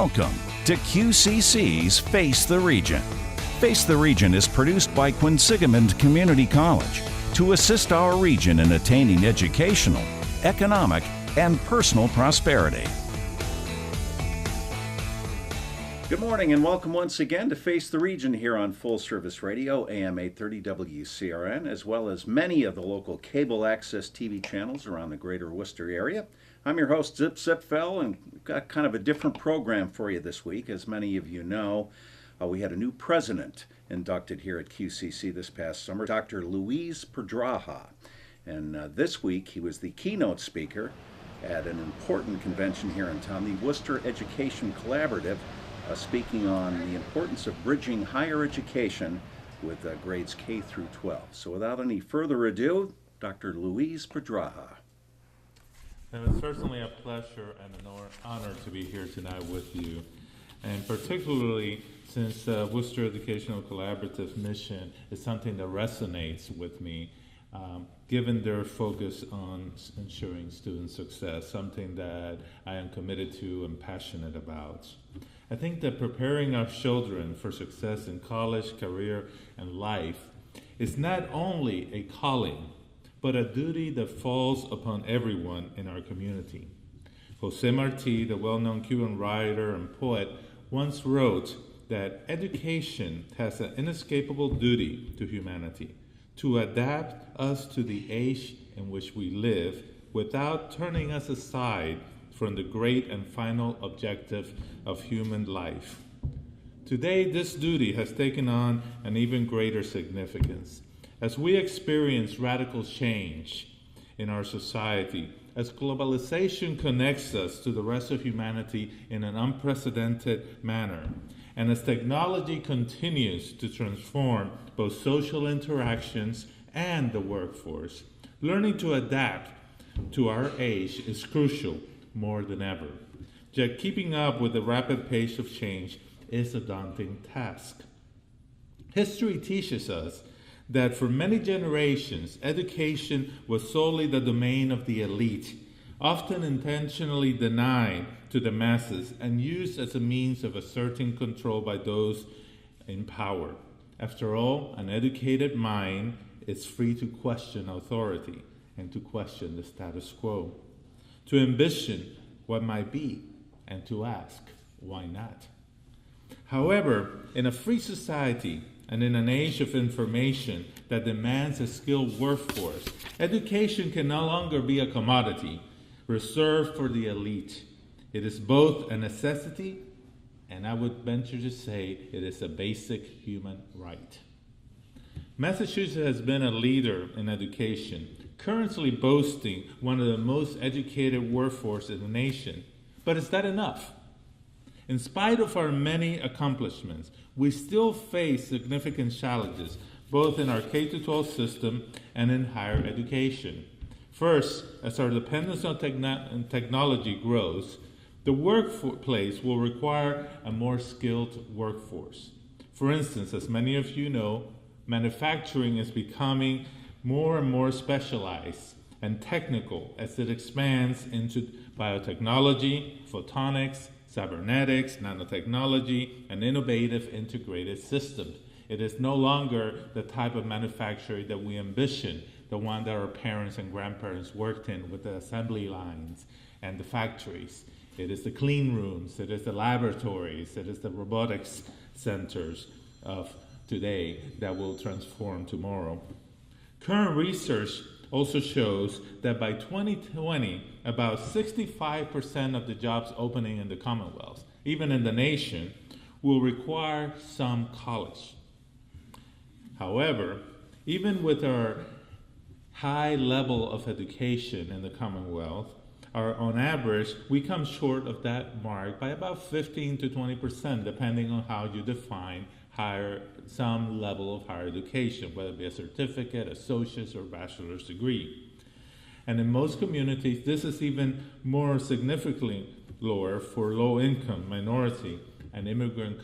Welcome to QCC's Face the Region. Face the Region is produced by Quinsigamond Community College to assist our region in attaining educational, economic, and personal prosperity. Good morning and welcome once again to Face the Region here on Full Service Radio, AM 830 WCRN, as well as many of the local cable access TV channels around the greater Worcester area. I'm your host, Zip Zipfel, and we've got kind of a different program for you this week. As many of you know, we had a new president inducted here at QCC this past summer, Dr. Luis Pedraja. And this week, he was the keynote speaker at an important convention here in town, the Worcester Education Collaborative, speaking on the importance of bridging higher education with grades K through 12. So without any further ado, Dr. Luis Pedraja. And it's certainly a pleasure and an honor to be here tonight with you, and particularly since Worcester Educational Collaborative mission is something that resonates with me, given their focus on ensuring student success, something that I am committed to and passionate about. I think that preparing our children for success in college, career, and life is not only a calling, but a duty that falls upon everyone in our community. José Martí, the well-known Cuban writer and poet, once wrote that education has an inescapable duty to humanity, to adapt us to the age in which we live without turning us aside from the great and final objective of human life. Today, this duty has taken on an even greater significance. As we experience radical change in our society, as globalization connects us to the rest of humanity in an unprecedented manner, and as technology continues to transform both social interactions and the workforce, learning to adapt to our age is crucial more than ever. Yet keeping up with the rapid pace of change is a daunting task. History teaches us that for many generations, education was solely the domain of the elite, often intentionally denied to the masses and used as a means of asserting control by those in power. After all, an educated mind is free to question authority and to question the status quo, to ambition what might be, and to ask, why not? However, in a free society, and in an age of information that demands a skilled workforce, education can no longer be a commodity reserved for the elite. It is both a necessity, and I would venture to say it is a basic human right. Massachusetts has been a leader in education, currently boasting one of the most educated workforce in the nation. But is that enough? In spite of our many accomplishments, we still face significant challenges, both in our K-12 system and in higher education. First, as our dependence on technology grows, the workplace will require a more skilled workforce. For instance, as many of you know, manufacturing is becoming more and more specialized and technical as it expands into biotechnology, photonics, cybernetics, nanotechnology, and innovative integrated systems. It is no longer the type of manufacturing that we envision, the one that our parents and grandparents worked in with the assembly lines and the factories. It is the clean rooms, it is the laboratories, it is the robotics centers of today that will transform tomorrow. Current research also shows that by 2020, about 65% of the jobs opening in the Commonwealth, even in the nation, will require some college. However, even with our high level of education in the Commonwealth, on average, we come short of that mark by about 15 to 20%, depending on how you define some level of higher education, whether it be a certificate, associate's, or bachelor's degree. And in most communities, this is even more significantly lower for low-income, minority, and immigrant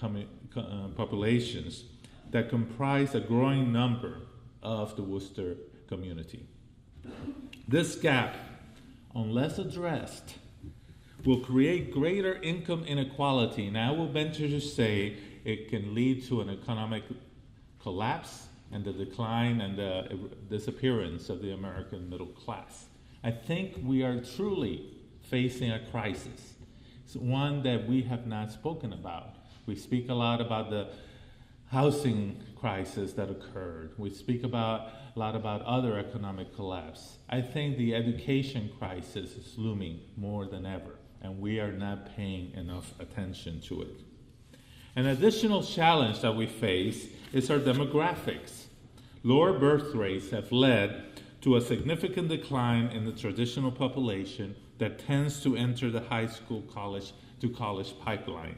populations that comprise a growing number of the Worcester community. This gap, unless addressed, will create greater income inequality, and I will venture to say it can lead to an economic collapse and the decline and the disappearance of the American middle class. I think we are truly facing a crisis. It's one that we have not spoken about. We speak a lot about the housing crisis that occurred. We speak a lot about other economic collapse. I think the education crisis is looming more than ever, and we are not paying enough attention to it. An additional challenge that we face is our demographics. Lower birth rates have led to a significant decline in the traditional population that tends to enter the high school college pipeline.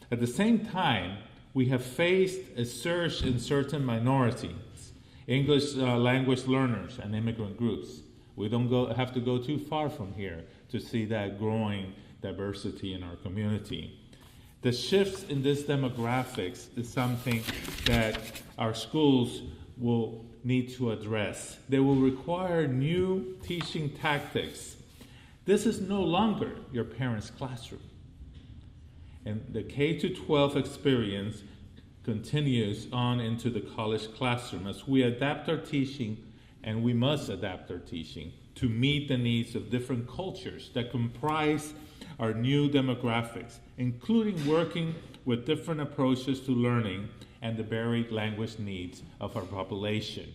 At the same time, we have faced a surge in certain minorities, English language learners and immigrant groups. We don't have to go too far from here to see that growing diversity in our community. The shifts in this demographics is something that our schools will need to address. They will require new teaching tactics. This is no longer your parents' classroom. And the K-12 experience continues on into the college classroom as we adapt our teaching, and we must adapt our teaching to meet the needs of different cultures that comprise our new demographics, including working with different approaches to learning and the varied language needs of our population.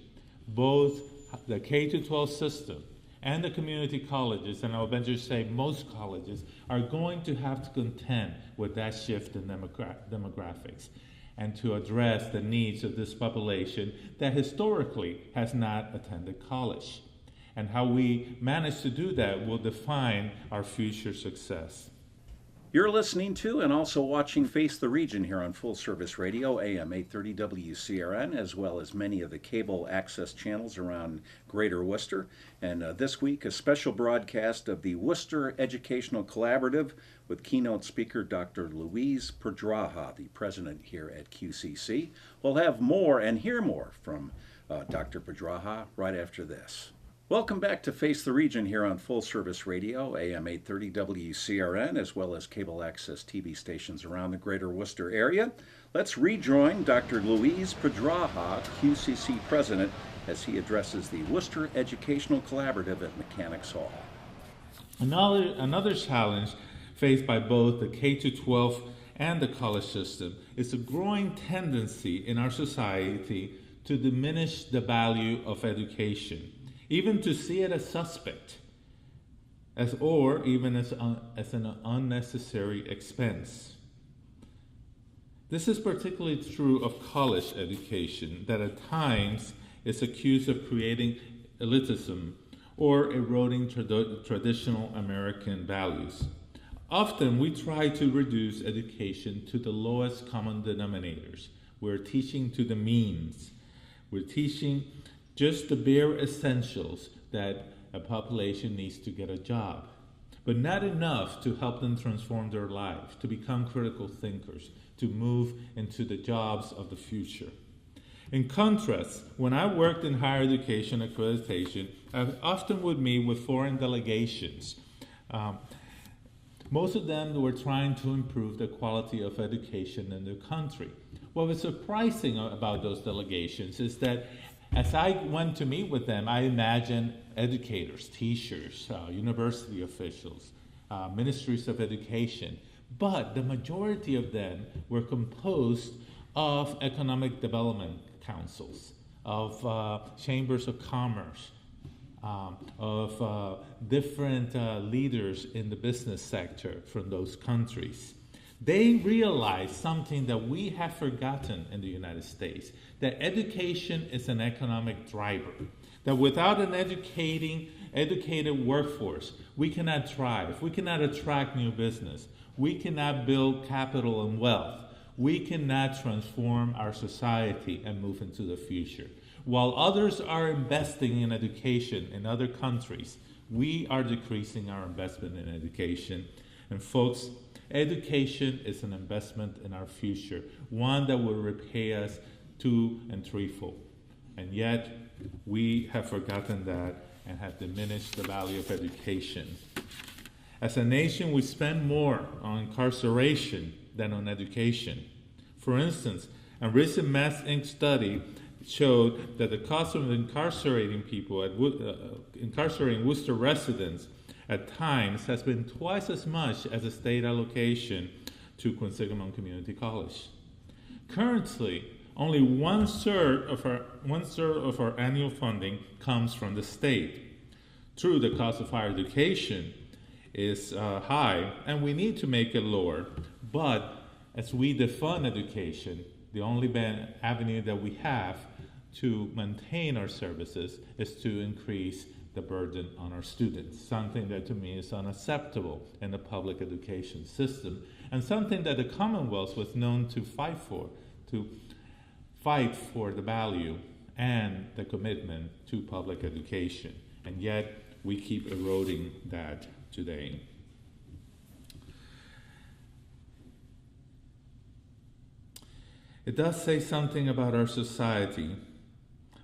Both the K-12 system and the community colleges, and I'll venture to say most colleges, are going to have to contend with that shift in demographics and to address the needs of this population that historically has not attended college. And how we manage to do that will define our future success. You're listening to and also watching Face the Region here on Full Service Radio, AM 830 WCRN, as well as many of the cable access channels around Greater Worcester. And this week, a special broadcast of the Worcester Educational Collaborative with keynote speaker Dr. Louise Pedraja, the president here at QCC. We'll have more and hear more from Dr. Pedraja right after this. Welcome back to Face the Region here on Full Service Radio, AM 830 WCRN, as well as cable access TV stations around the Greater Worcester area. Let's rejoin Dr. Louise Pedraja, QCC President, as he addresses the Worcester Educational Collaborative at Mechanics Hall. Another challenge faced by both the K-12 and the college system is a growing tendency in our society to diminish the value of education, even to see it as suspect, or even as an unnecessary expense. This is particularly true of college education, that at times is accused of creating elitism or eroding traditional American values. Often we try to reduce education to the lowest common denominators. We're teaching to the means. We're teaching just the bare essentials that a population needs to get a job, but not enough to help them transform their lives, to become critical thinkers, to move into the jobs of the future. In contrast, when I worked in higher education accreditation, I often would meet with foreign delegations. Most of them were trying to improve the quality of education in their country. What was surprising about those delegations is that as I went to meet with them, I imagined educators, teachers, university officials, ministries of education, but the majority of them were composed of economic development councils, of chambers of commerce, of different leaders in the business sector from those countries. They realized something that we have forgotten in the United States, that education is an economic driver, that without an educated workforce, we cannot thrive, we cannot attract new business, we cannot build capital and wealth, we cannot transform our society and move into the future. While others are investing in education in other countries, we are decreasing our investment in education. And folks, education is an investment in our future, one that will repay us two- and threefold. And yet, we have forgotten that and have diminished the value of education. As a nation, we spend more on incarceration than on education. For instance, a recent Mass Inc. study showed that the cost of incarcerating Worcester residents at times has been twice as much as the state allocation to Quinsigamond Community College. Currently, only one-third of our annual funding comes from the state. True, the cost of higher education is high, and we need to make it lower. But as we defund education, the only avenue that we have to maintain our services is to increase the burden on our students, something that to me is unacceptable in the public education system, and something that the Commonwealth was known to fight for the value and the commitment to public education. And yet, we keep eroding that today. It does say something about our society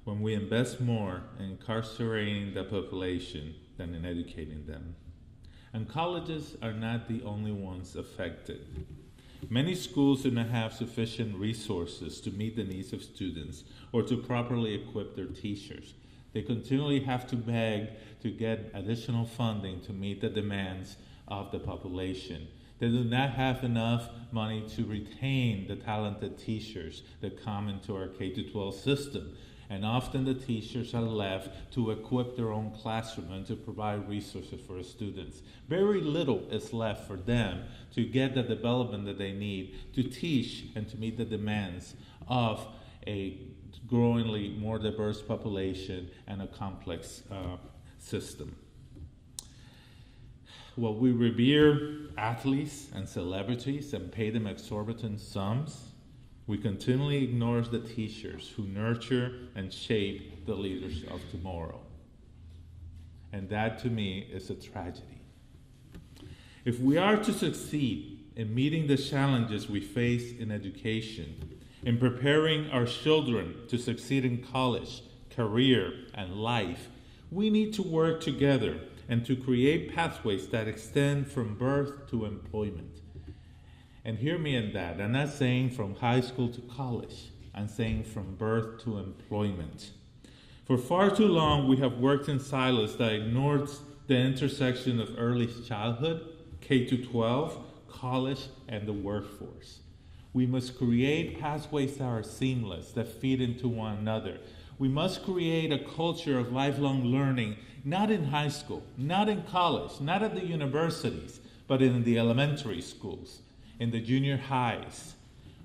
when we invest more in incarcerating the population than in educating them. And colleges are not the only ones affected. Many schools do not have sufficient resources to meet the needs of students or to properly equip their teachers. They continually have to beg to get additional funding to meet the demands of the population. They do not have enough money to retain the talented teachers that come into our K-12 system. And often the teachers are left to equip their own classroom and to provide resources for the students. Very little is left for them to get the development that they need to teach and to meet the demands of a growingly more diverse population and a complex system. While we revere athletes and celebrities and pay them exorbitant sums, we continually ignore the teachers who nurture and shape the leaders of tomorrow. And that, to me, is a tragedy. If we are to succeed in meeting the challenges we face in education, in preparing our children to succeed in college, career, and life, we need to work together and to create pathways that extend from birth to employment. And hear me in that. I'm not saying from high school to college. I'm saying from birth to employment. For far too long, we have worked in silos that ignored the intersection of early childhood, K-12, college, and the workforce. We must create pathways that are seamless, that feed into one another. We must create a culture of lifelong learning, not in high school, not in college, not at the universities, but in the elementary schools, in the junior highs.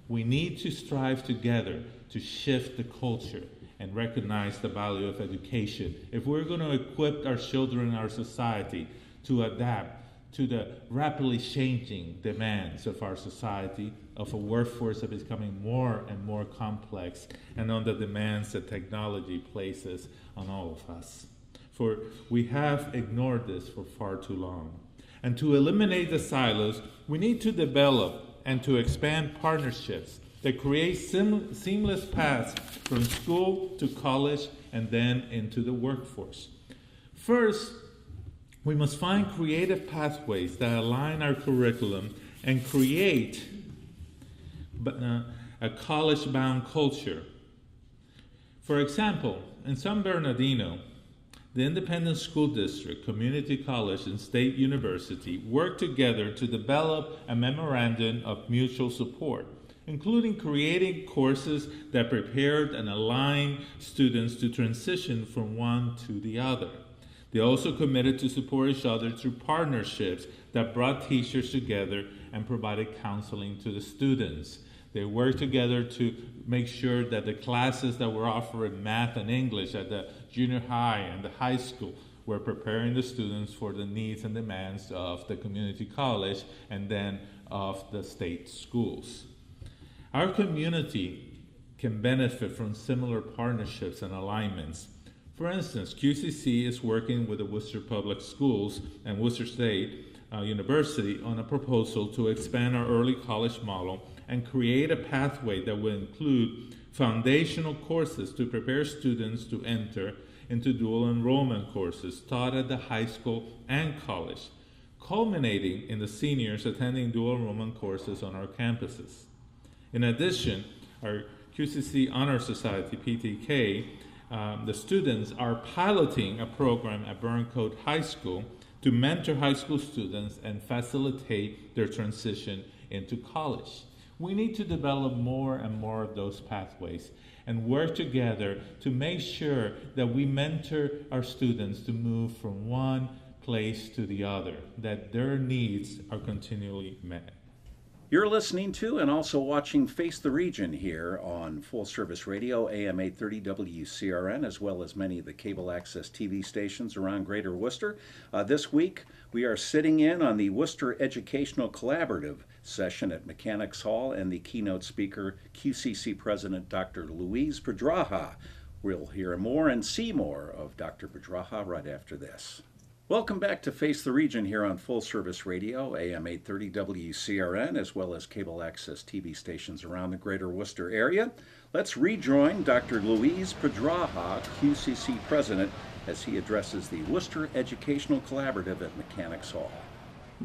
We need to strive together to shift the culture and recognize the value of education if we're going to equip our children and our society to adapt to the rapidly changing demands of our society, of a workforce that is becoming more and more complex, and on the demands that technology places on all of us. For we have ignored this for far too long. And to eliminate the silos, we need to develop and to expand partnerships that create seamless paths from school to college and then into the workforce. First, we must find creative pathways that align our curriculum and create a college-bound culture. For example, in San Bernardino, the independent school district, community college, and state university work together to develop a memorandum of mutual support, including creating courses that prepared and aligned students to transition from one to the other. They also committed to support each other through partnerships that brought teachers together and provided counseling to the students. They worked together to make sure that the classes that were offered in math and English at the junior high and the high school were preparing the students for the needs and demands of the community college and then of the state schools. Our community can benefit from similar partnerships and alignments. For instance, QCC is working with the Worcester Public Schools and Worcester State University on a proposal to expand our early college model and create a pathway that will include foundational courses to prepare students to enter into dual enrollment courses taught at the high school and college, culminating in the seniors attending dual enrollment courses on our campuses. In addition, our QCC Honor Society, PTK, the students are piloting a program at Burncoat High School to mentor high school students and facilitate their transition into college. We need to develop more and more of those pathways and work together to make sure that we mentor our students to move from one place to the other, that their needs are continually met. You're listening to and also watching Face the Region here on Full Service Radio, AM 830 WCRN, as well as many of the cable access TV stations around Greater Worcester. This week, we are sitting in on the Worcester Educational Collaborative session at Mechanics Hall, and the keynote speaker, QCC President Dr. Louise Pedraja. We'll hear more and see more of Dr. Pedraja right after this. Welcome back to Face the Region here on Full Service Radio, AM 830 WCRN, as well as cable access TV stations around the Greater Worcester area. Let's rejoin Dr. Louise Pedraja, QCC President, as he addresses the Worcester Educational Collaborative at Mechanics Hall.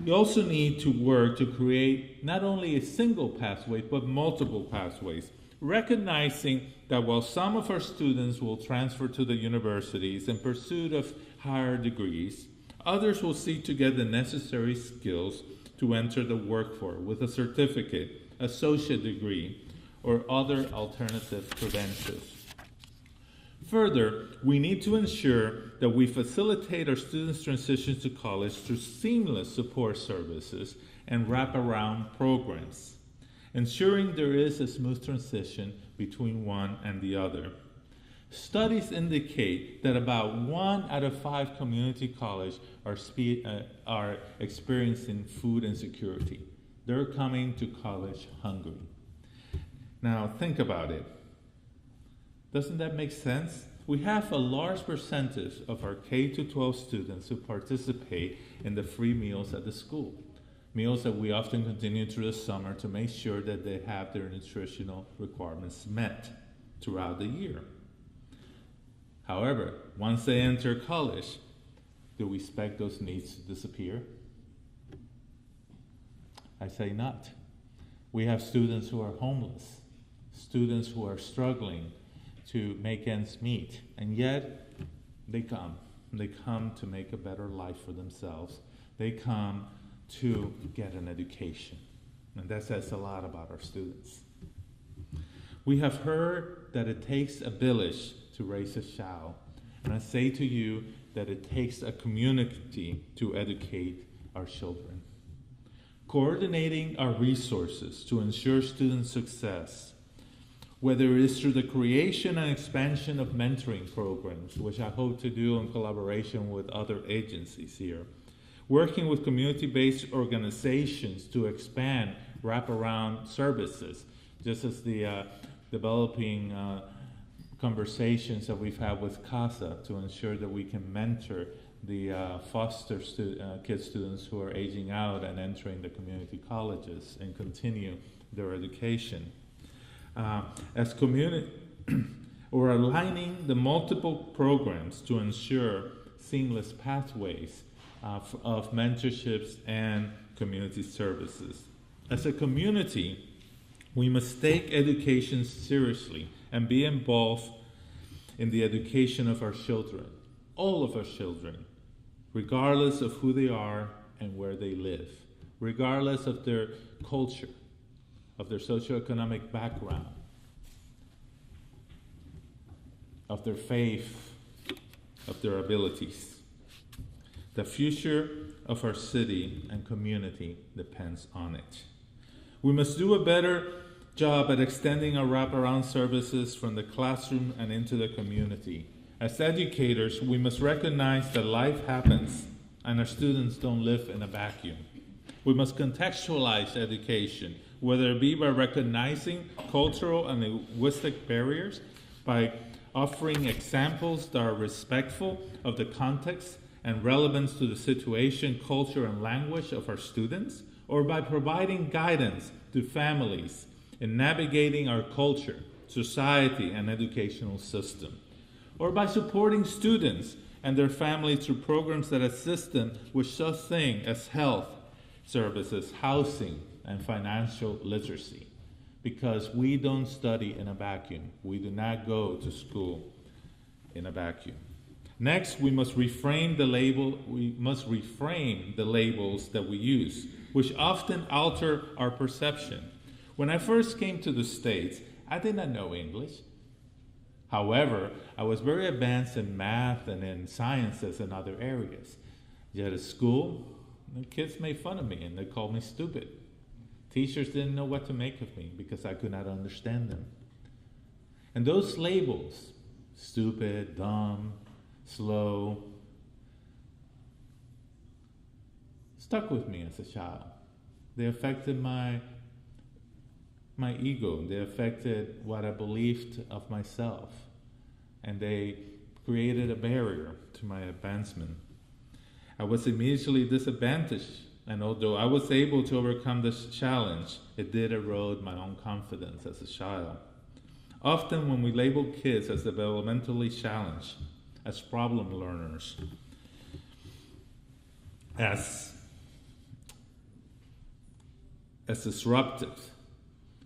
We also need to work to create not only a single pathway, but multiple pathways, recognizing that while some of our students will transfer to the universities in pursuit of higher degrees, others will seek to get the necessary skills to enter the workforce with a certificate, associate degree, or other alternative credentials. Further, we need to ensure that we facilitate our students' transitions to college through seamless support services and wraparound programs, ensuring there is a smooth transition between one and the other. Studies indicate that about 1 out of 5 community colleges are experiencing food insecurity. They're coming to college hungry. Now, think about it. Doesn't that make sense? We have a large percentage of our K-12 students who participate in the free meals at the school. Meals that we often continue through the summer to make sure that they have their nutritional requirements met throughout the year. However, once they enter college, do we expect those needs to disappear? I say not. We have students who are homeless, students who are struggling to make ends meet, and yet they come. They come to make a better life for themselves. They come to get an education, and that says a lot about our students. We have heard that it takes a village to raise a child, and I say to you that it takes a community to educate our children. Coordinating our resources to ensure student success, whether it is through the creation and expansion of mentoring programs, which I hope to do in collaboration with other agencies here, working with community-based organizations to expand wraparound services, just as the developing conversations that we've had with CASA to ensure that we can mentor the foster kid students who are aging out and entering the community colleges and continue their education. As community, we're aligning the multiple programs to ensure seamless pathways of mentorships and community services. As a community, we must take education seriously and be involved in the education of our children, all of our children, regardless of who they are and where they live, regardless of their culture, of their socioeconomic background, of their faith, of their abilities. The future of our city and community depends on it. We must do a better job at extending our wraparound services from the classroom and into the community. As educators, we must recognize that life happens and our students don't live in a vacuum. We must contextualize education, whether it be by recognizing cultural and linguistic barriers, by offering examples that are respectful of the context and relevance to the situation, culture, and language of our students, or by providing guidance to families in navigating our culture, society, and educational system, or by supporting students and their families through programs that assist them with such things as health services, housing, and financial literacy. Because we don't study in a vacuum. We do not go to school in a vacuum. Next, we must reframe the labels that we use, which often alter our perception. When I first came to the States, I did not know English. However, I was very advanced in math and in sciences and other areas. Yet at school, the kids made fun of me and they called me stupid. Teachers didn't know what to make of me because I could not understand them. And those labels, stupid, dumb, slow, stuck with me as a child. They affected my ego. They affected what I believed of myself. And they created a barrier to my advancement. I was immediately disadvantaged, and although I was able to overcome this challenge, it did erode my own confidence as a child. Often when we label kids as developmentally challenged, as problem learners, as disruptive,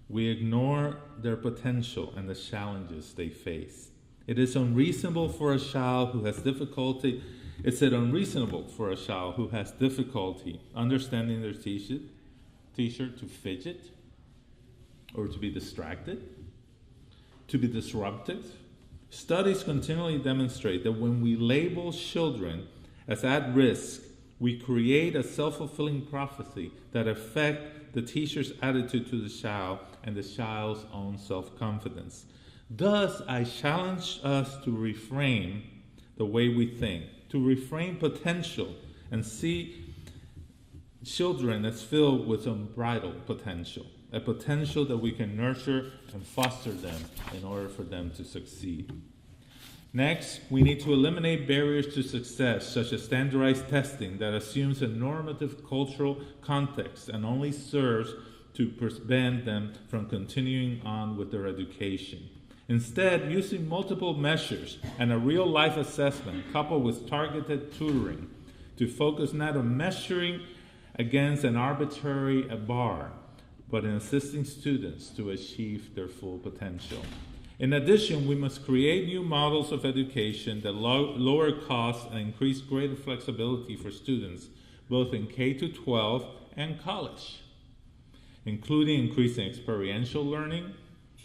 we ignore their potential and the challenges they face. It is unreasonable for a child who has difficulty. Is it unreasonable for a child who has difficulty understanding their teacher to fidget or to be distracted, to be disruptive? Studies continually demonstrate that when we label children as at risk, we create a self-fulfilling prophecy that affects the teacher's attitude to the child and the child's own self-confidence. Thus, I challenge us to reframe the way we think, to reframe potential and see children as filled with unbridled potential, a potential that we can nurture and foster them in order for them to succeed. Next, we need to eliminate barriers to success, such as standardized testing that assumes a normative cultural context and only serves to prevent them from continuing on with their education. Instead, using multiple measures and a real-life assessment coupled with targeted tutoring to focus not on measuring against an arbitrary bar, but in assisting students to achieve their full potential. In addition, we must create new models of education that lower costs and increase greater flexibility for students, both in K-12 and college, including increasing experiential learning,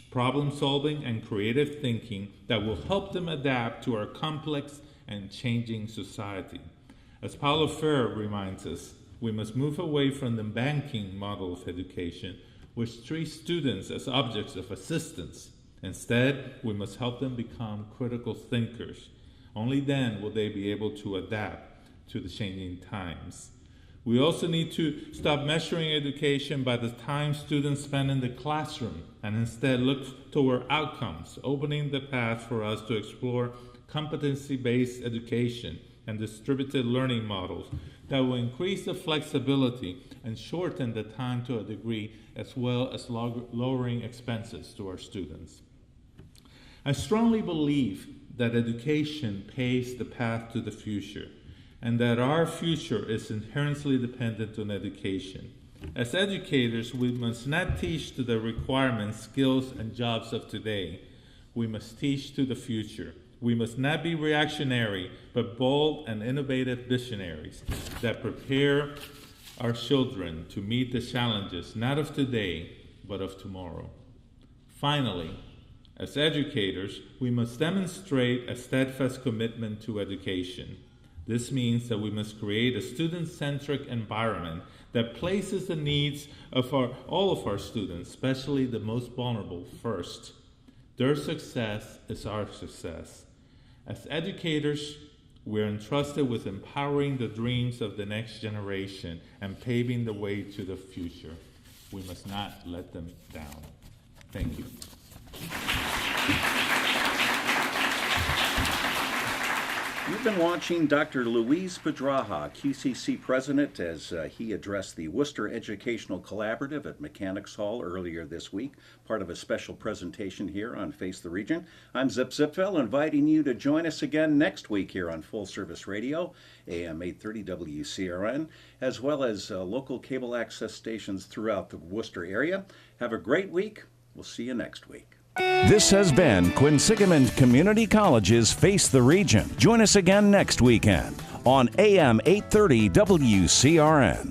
problem solving, and creative thinking that will help them adapt to our complex and changing society. As Paulo Freire reminds us, we must move away from the banking model of education, which treats students as objects of assistance. Instead, we must help them become critical thinkers. Only then will they be able to adapt to the changing times. We also need to stop measuring education by the time students spend in the classroom and instead look toward outcomes, opening the path for us to explore competency-based education and distributed learning models that will increase the flexibility and shorten the time to a degree, as well as lowering expenses to our students. I strongly believe that education paves the path to the future, and that our future is inherently dependent on education. As educators, we must not teach to the requirements, skills, and jobs of today. We must teach to the future. We must not be reactionary, but bold and innovative visionaries that prepare our children to meet the challenges not of today, but of tomorrow. Finally, as educators, we must demonstrate a steadfast commitment to education. This means that we must create a student-centric environment that places the needs of all of our students, especially the most vulnerable, first. Their success is our success. As educators, we are entrusted with empowering the dreams of the next generation and paving the way to the future. We must not let them down. Thank you. You've been watching Dr. Luis Pedraja, QCC president, as he addressed the Worcester Educational Collaborative at Mechanics Hall earlier this week, part of a special presentation here on Face the Region. I'm Zip Zipfel, inviting you to join us again next week here on Full Service Radio, AM 830 WCRN, as well as local cable access stations throughout the Worcester area. Have a great week. We'll see you next week. This has been Quinsigamond Community College's Face the Region. Join us again next weekend on AM 830 WCRN.